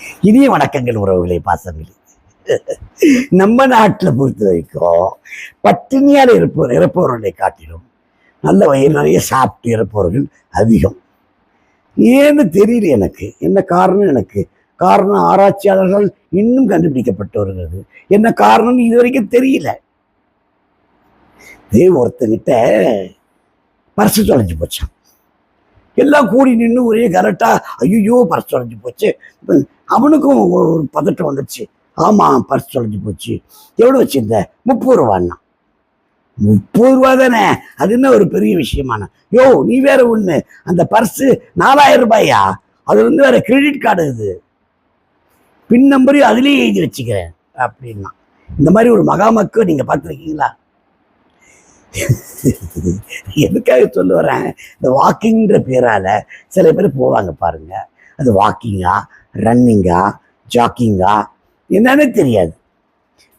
இனிய வணக்கங்கள் உறவுகளே, பாசங்களே. நம்ம நாட்டில் பொறுத்த வரைக்கும் பட்டினியால் இறப்பவர்களை காட்டிலும் நல்ல வயிறு நிறைய சாப்பிட்டு இறப்பவர்கள் அதிகம். ஏன்னு தெரியல எனக்கு. என்ன காரணம்? எனக்கு காரணம் ஆராய்ச்சியாளர்கள் இன்னும் கண்டுபிடிக்கப்பட்டு வருகிறது. என்ன காரணம் இது வரைக்கும் தெரியல. ஒருத்தங்கிட்ட பர்சு தொலைஞ்சு போச்சான். எல்லாம் கூடி நின்று ஒரே கரெக்டா ஐயோ பர்ஸ் தொலைஞ்சு போச்சு. அவனுக்கும் ஒரு பதட்டம் வந்துடுச்சு. ஆமாம், பர்ஸ் தொலைஞ்சு போச்சு. எவ்வளோ வச்சிருந்த? 30 ரூபான்னா. 30 ரூபா தானே, அது என்ன ஒரு பெரிய விஷயமான? யோ நீ வேற ஒண்ணு, அந்த பர்ஸு 4000 ரூபாயா? அது வேற கிரெடிட் கார்டு, இது பின் நம்பரையும் அதுலேயே எழுதி வச்சுக்கிறேன் அப்படின்னா. இந்த மாதிரி ஒரு மகாமக்கு நீங்க பார்த்துருக்கீங்களா? எதுக்காக சொல்ல வரேன், இந்த வாக்கிங்கிற பேரால சில பேர் போவாங்க பாருங்க. அது வாக்கிங்கா, ரன்னிங்கா, ஜாக்கிங்கா என்னன்னு தெரியாது.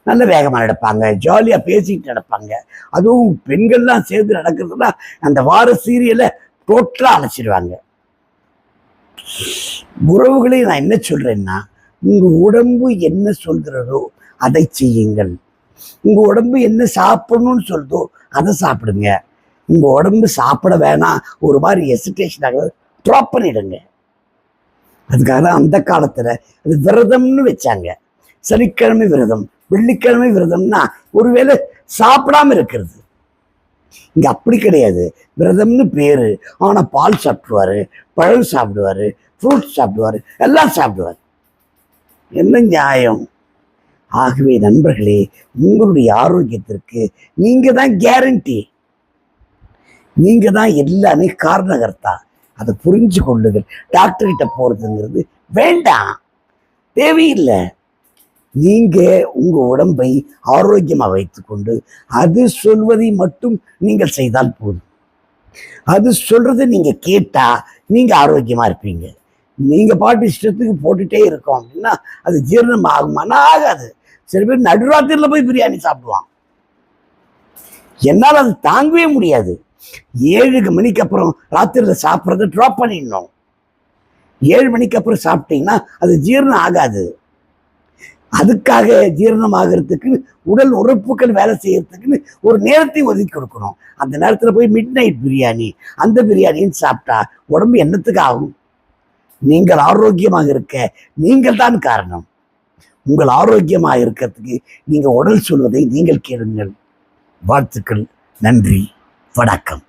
நல்ல வேகமாக நடப்பாங்க, ஜாலியாக பேசிக்கிட்டு நடப்பாங்க. அதுவும் பெண்கள்லாம் சேர்ந்து நடக்கிறதுனா அந்த வார சீரியலை டோட்டலாக அழைச்சிடுவாங்க. உறவுகளை நான் என்ன சொல்றேன்னா, உங்க உடம்பு என்ன சொல்கிறதோ அதை செய்யுங்கள். உங்க உடம்பு என்ன சாப்பிடணும்னு சொல்றதோ அதை சாப்பிடுங்க. உங்க உடம்பு சாப்பிட வேணாம், ஒரு மாதிரி எசிடேஷன் ஆகுது, ட்ராப் பண்ணிடுங்க. அதுக்காக அந்த காலத்துல அது விரதம்னு வச்சாங்க. சனிக்கிழமை விரதம், வெள்ளிக்கிழமை விரதம்னா ஒருவேளை சாப்பிடாம இருக்கிறது. இங்க அப்படி கிடையாது. விரதம்னு பேரு, ஆனா பால் சாப்பிடுவாரு, பழம் சாப்பிடுவாரு, ஃப்ரூட் சாப்பிடுவாரு, எல்லாம் சாப்பிடுவாரு. என்ன நியாயம்? ஆகவே நண்பர்களே, உங்களுடைய ஆரோக்கியத்திற்கு நீங்க தான் கேரண்டி. நீங்க தான் எல்லாமே காரணகர்த்தா. அதை புரிஞ்சு கொள்ளுங்கள். டாக்டர் கிட்ட போறதுங்கிறது வேண்டாம், தேவையில்லை. நீங்க உங்க உடம்பை ஆரோக்கியமா வைத்துக்கொண்டு அது சொல்வதை மட்டும் நீங்கள் செய்தால் போதும். அது சொல்றதை நீங்க கேட்டா நீங்க ஆரோக்கியமா இருப்பீங்க. நீங்க பாட்டு இஷ்டத்துக்கு போட்டுட்டே இருக்கோம் அப்படின்னா அது ஜீரணம் ஆகுமானா ஆகாது. சில பேர் நடுராத்திரில போய் பிரியாணி சாப்பிடுவான். என்னால் அது தாங்கவே முடியாது. 7 மணிக்கு அப்புறம் ராத்திரில சாப்பிட்றத ட்ராப் பண்ணிடணும். 7 மணிக்கு அப்புறம் சாப்பிட்டீங்கன்னா அது ஜீரணம் ஆகாது. அதுக்காக ஜீரணம் ஆகிறதுக்கு உடல் உறுப்புகள் வேலை செய்யறதுக்குன்னு ஒரு நேரத்தை ஒதுக்கி கொடுக்கணும். அந்த நேரத்தில் போய் மிட் நைட் பிரியாணி, அந்த பிரியாணின்னு சாப்பிட்டா உடம்பு என்னத்துக்கு ஆகும்? நீங்கள் ஆரோக்கியமாக இருக்க நீங்கள் தான் காரணம். உங்கள் ஆரோக்கியமாக இருக்கிறதுக்கு நீங்க உடல் சொல்வதை நீங்கள் கேளுங்கள். வாழ்த்துக்கள். நன்றி. வணக்கம்.